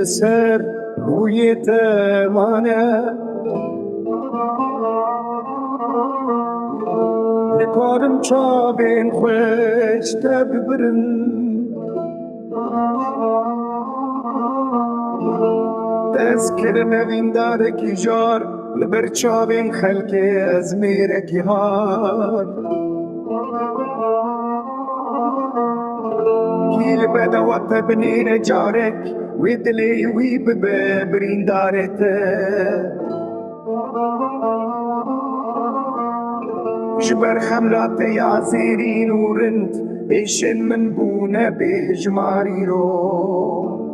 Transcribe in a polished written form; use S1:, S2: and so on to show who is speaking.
S1: لسر رویت مانه نکارم چابین خوش تببرن تذکر نوین داره کی جار لبر چابین خلک از میره کی هار كيل بدا وطبني جارك ويدلي ويببرين دارته جبر حملات يا زيرين ورنت إيش من بونا بجماري رو